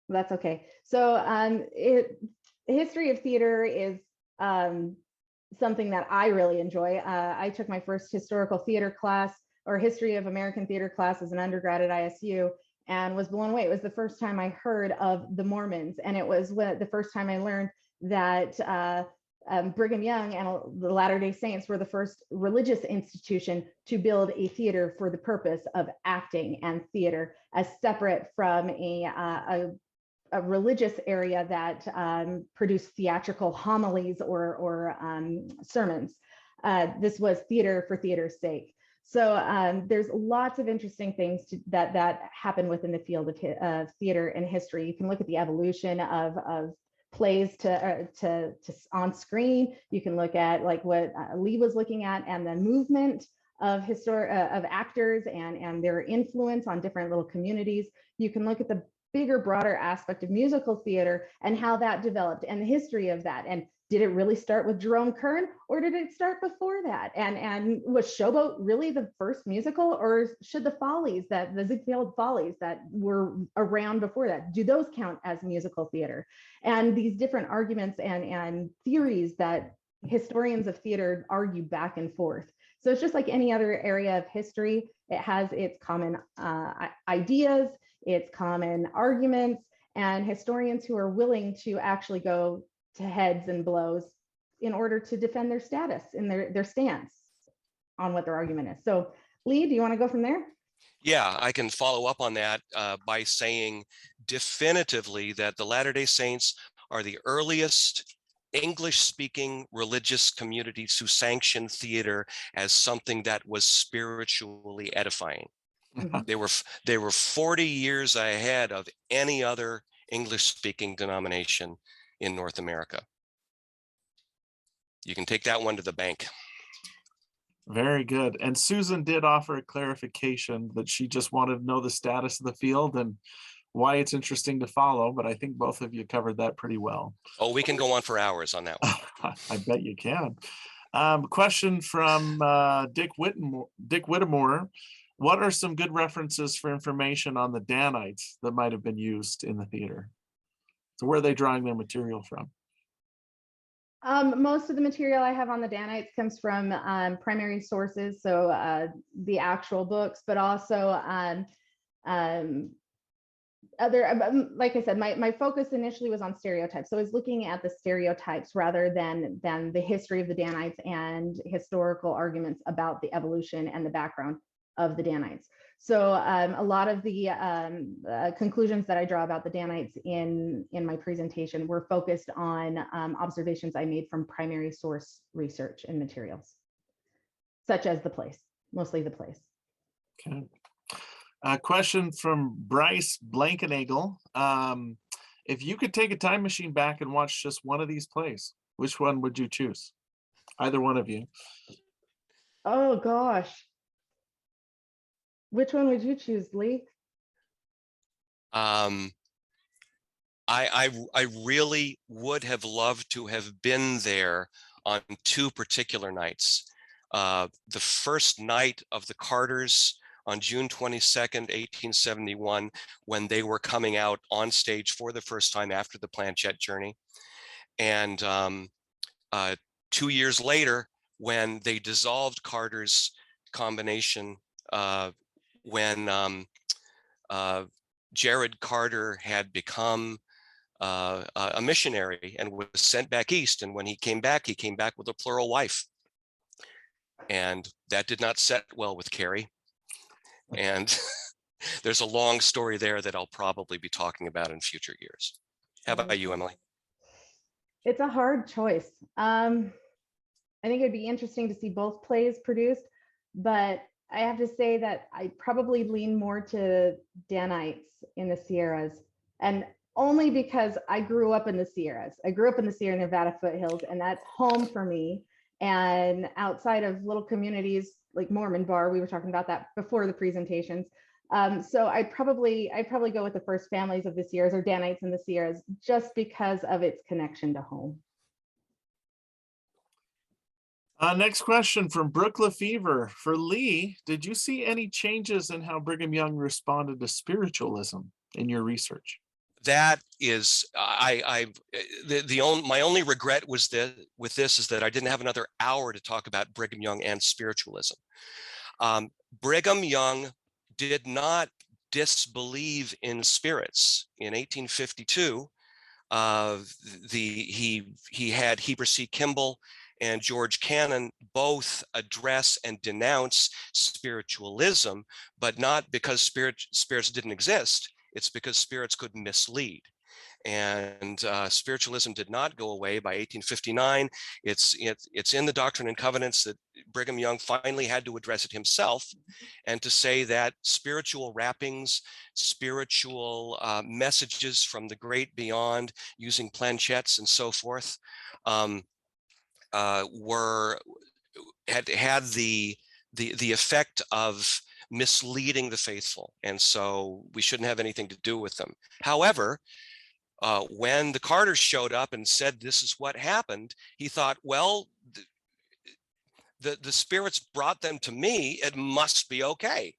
That's okay. So history of theater is something that I really enjoy. I took my first historical theater class, or history of American theater class, as an undergrad at ISU, and was blown away. It was the first time I heard of the Mormons, and it was the first time I learned that Brigham Young and the Latter-day Saints were the first religious institution to build a theater for the purpose of acting and theater, as separate from a religious area that produced theatrical homilies or sermons. This was theater for theater's sake. So there's lots of interesting things that happen within the field of theater and history. You can look at the evolution of plays to on screen. You can look at like what Lee was looking at, and the movement of actors and their influence on different little communities. You can look at the bigger, broader aspect of musical theater and how that developed and the history of that. And did it really start with Jerome Kern, or did it start before that? And was Showboat really the first musical, or should the Ziegfeld Follies that were around before that, do those count as musical theater? And these different arguments and theories that historians of theater argue back and forth. So it's just like any other area of history. It has its common ideas, its common arguments, and historians who are willing to actually go to heads and blows in order to defend their status and their stance on what their argument is. So Lee, do you want to go from there? Yeah, I can follow up on that by saying definitively that the Latter-day Saints are the earliest English-speaking religious communities who sanctioned theater as something that was spiritually edifying. Mm-hmm. They were 40 years ahead of any other English-speaking denomination in North America. You can take that one to the bank. Very good. And Susan did offer a clarification that she just wanted to know the status of the field and why it's interesting to follow, but I think both of you covered that pretty well. Oh, we can go on for hours on that one. I bet you can. Question from Dick Whittemore. What are some good references for information on the Danites that might have been used in the theater? So where are they drawing their material from? Most of the material I have on the Danites comes from primary sources, so the actual books, but also other, like I said, my focus initially was on stereotypes. So I was looking at the stereotypes rather than the history of the Danites and historical arguments about the evolution and the background of the Danites. So a lot of the conclusions that I draw about the Danites in my presentation were focused on observations I made from primary source research and materials, such as the place, mostly the place. Okay. A question from Bryce Blankenagel. If you could take a time machine back and watch just one of these plays, which one would you choose? Either one of you. Oh gosh. Which one would you choose, Lee? I really would have loved to have been there on two particular nights. The first night of the Carters on June 22nd, 1871, when they were coming out on stage for the first time after the planchette journey. And 2 years later, when they dissolved Carter's combination, when Jared Carter had become a missionary and was sent back east. And when he came back with a plural wife. And that did not set well with Carrie. And there's a long story there that I'll probably be talking about in future years. How about you, Emily? It's a hard choice. I think it'd be interesting to see both plays produced, but I have to say that I probably lean more to Danites in the Sierras, and only because I grew up in the Sierras. I grew up in the Sierra Nevada foothills, and that's home for me. And outside of little communities like Mormon Bar, we were talking about that before the presentations. So I'd probably go with the First Families of the Sierras, or Danites in the Sierras, just because of its connection to home. Next question from Brooke Lefevre. For Lee, did you see any changes in how Brigham Young responded to spiritualism in your research? That is, my only regret was that with this is that I didn't have another hour to talk about Brigham Young and spiritualism. Brigham Young did not disbelieve in spirits. In 1852, he had Heber C. Kimball and George Cannon both address and denounce spiritualism, but not because spirits didn't exist. It's because spirits could mislead. And spiritualism did not go away by 1859. It's in the Doctrine and Covenants that Brigham Young finally had to address it himself, and to say that spiritual wrappings, spiritual messages from the great beyond, using planchettes and so forth, had the effect of misleading the faithful, and so we shouldn't have anything to do with them. However, when the Carters showed up and said this is what happened, he thought, well, the spirits brought them to me, it must be okay.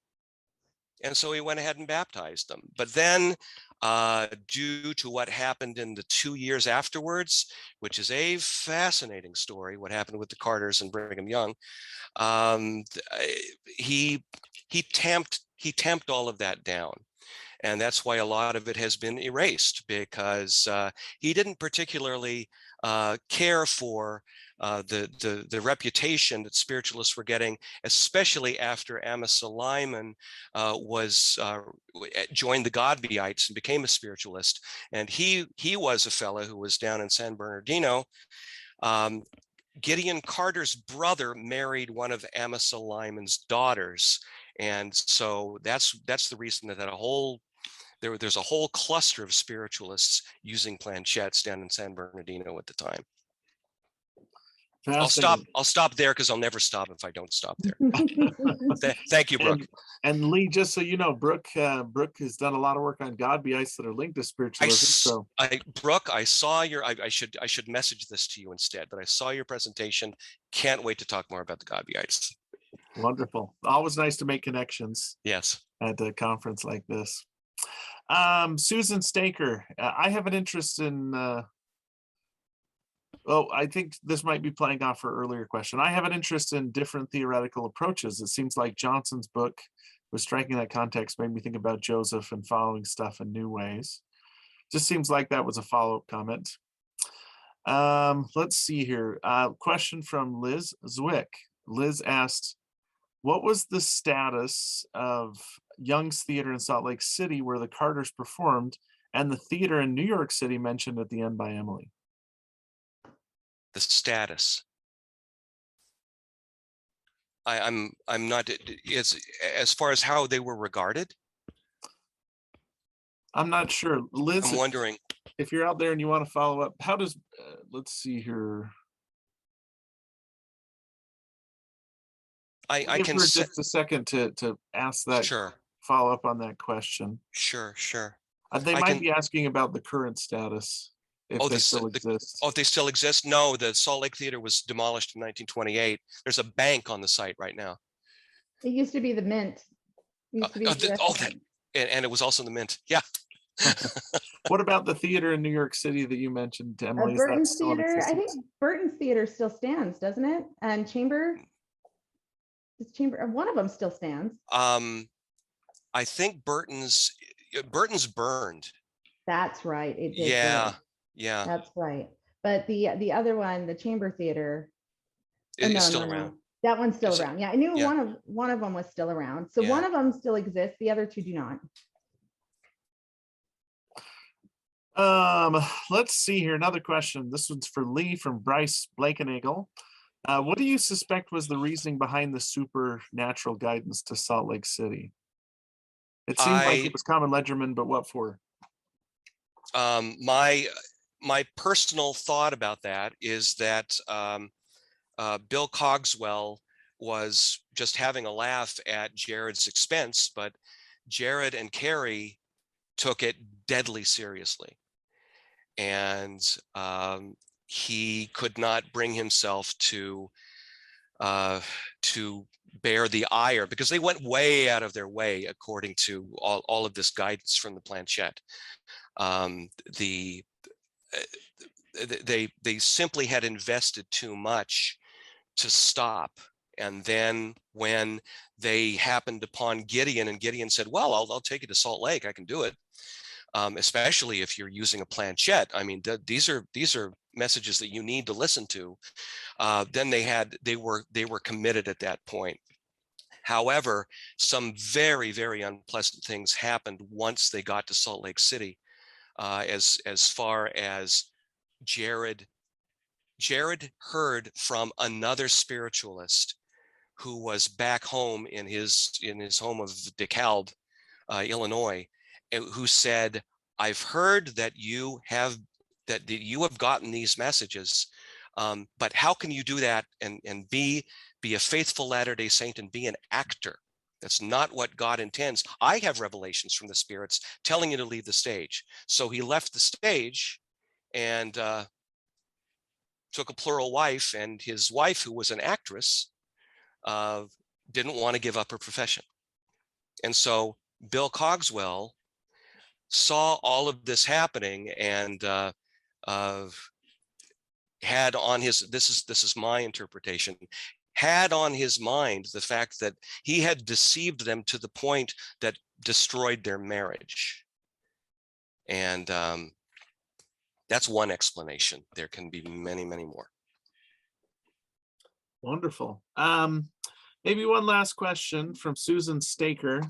And so he went ahead and baptized them. But then, due to what happened in the 2 years afterwards, which is a fascinating story, what happened with the Carters and Brigham Young, he tamped all of that down. And that's why a lot of it has been erased, because he didn't particularly care for the reputation that spiritualists were getting, especially after Amasa Lyman joined the Godbyites and became a spiritualist. And he was a fellow who was down in San Bernardino. Gideon Carter's brother married one of Amasa Lyman's daughters. And so that's the reason that there's a whole cluster of spiritualists using planchettes down in San Bernardino at the time. I'll stop there because I'll never stop if I don't stop there. Thank you, Brooke. And Lee, just so you know, Brooke has done a lot of work on Godbyites that are linked to spiritualism. Brooke, I saw I should message this to you instead, but I saw your presentation. Can't wait to talk more about the Godbyites. Wonderful. Always nice to make connections. Yes. At a conference like this. Susan Staker, I have an interest in I think this might be playing off her earlier question. I have an interest in different theoretical approaches. It seems like Johnson's book was striking that context, made me think about Joseph and following stuff in new ways. Just seems like that was a follow-up comment. Let's see here. Question from Liz Zwick. Liz asked, what was the status of Young's Theater in Salt Lake City where the Carters performed, and the theater in New York City mentioned at the end by Emily? The status. I'm not, as far as how they were regarded. I'm not sure. Liz, I'm wondering. if you're out there and you want to follow up, how does, let's see here. I Give can her say, just a second to ask that, sure, follow up on that question. sure. They I might can, be asking about the current status, if oh, they still exist. oh, they still exist? No, the Salt Lake Theater was demolished in 1928. There's a bank on the site right now. It used to be the Mint. It used to be the US Mint. And it was also the Mint. Yeah. What about the theater in New York City that you mentioned, Emily? Is that Burton's still in Theater. I existence? think Burton's Theater still stands, doesn't it? And Chamber. One of them still stands. I think Burton's burned. That's right. It did. Yeah, burn. yeah. That's right. But the other one, the Chamber Theater, It's still around. That one's still Is it? around. Yeah, I knew Yeah. one of them was still around. So Yeah. one of them still exists. The other two do not. Let's see here. Another question. This one's for Lee from Bryce Blakenagel. What do you suspect was the reasoning behind the supernatural guidance to Salt Lake City? It seemed like it was common ledgerman, but what for? My personal thought about that is that Bill Cogswell was just having a laugh at Jared's expense, but Jared and Carrie took it deadly seriously. And he could not bring himself to bear the ire, because they went way out of their way, according to all of this guidance from the planchette. They simply had invested too much to stop. And then when they happened upon Gideon, and Gideon said, well, I'll take you to Salt Lake, I can do it. Especially if you're using a planchette. I mean, these are messages that you need to listen to. Then they were committed at that point. However, some very, very unpleasant things happened once they got to Salt Lake City. As far as Jared heard from another spiritualist who was back home in his home of DeKalb, Illinois, who said, I've heard that you have gotten these messages, but how can you do that and be a faithful Latter-day Saint and be an actor? That's not what God intends. I have revelations from the spirits telling you to leave the stage. So he left the stage and took a plural wife, and his wife, who was an actress, didn't want to give up her profession. And so Bill Cogswell saw all of this happening and had on his, this is my interpretation, had on his mind the fact that he had deceived them to the point that destroyed their marriage. And that's one explanation. There can be many, many more. Wonderful. Maybe one last question from Susan Staker.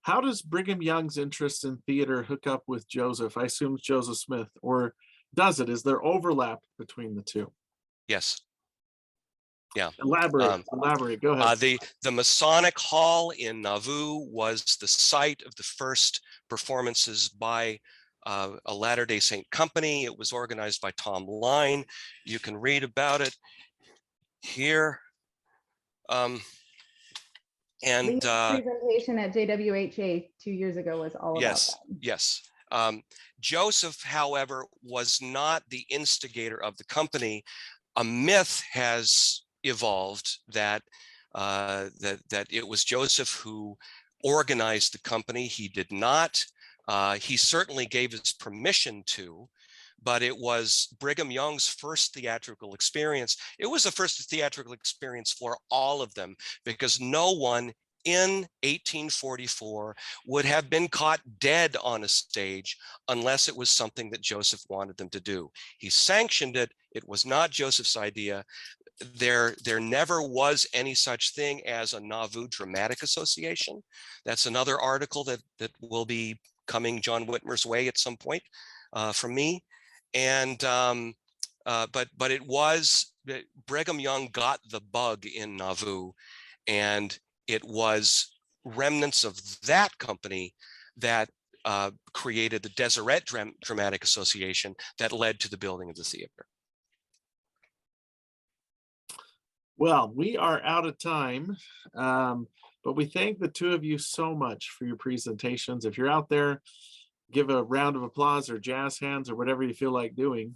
How does Brigham Young's interest in theater hook up with Joseph? I assume it's Joseph Smith, or does it? Is there overlap between the two? Yes. Yeah. Elaborate. Go ahead. The Masonic Hall in Nauvoo was the site of the first performances by a Latter-day Saint company. It was organized by Tom Line. You can read about it here. And presentation at JWHA 2 years ago was all about that. Yes. Joseph, however, was not the instigator of the company. A myth has evolved that that it was Joseph who organized the company. He did not. He certainly gave his permission to, but it was Brigham Young's first theatrical experience. It was the first theatrical experience for all of them, because no one in 1844 would have been caught dead on a stage unless it was something that Joseph wanted them to do. He sanctioned it. It was not Joseph's idea. There never was any such thing as a Nauvoo Dramatic Association. That's another article that will be coming John Whitmer's way at some point from me. And but it was Brigham Young got the bug in Nauvoo, and it was remnants of that company that created the Deseret Dramatic Association that led to the building of the theater. Well, we are out of time, but we thank the two of you so much for your presentations. If you're out there, give a round of applause or jazz hands or whatever you feel like doing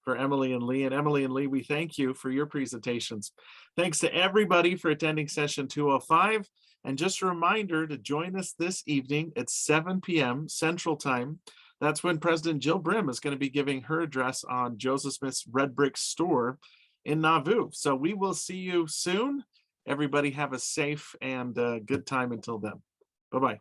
for Emily and Lee. And Emily and Lee, we thank you for your presentations. Thanks to everybody for attending session 205. And just a reminder to join us this evening at 7 p.m. Central Time. That's when President Jill Brigham is going to be giving her address on Joseph Smith's Red Brick Store in Nauvoo. So we will see you soon. Everybody have a safe and good time until then. Bye-bye.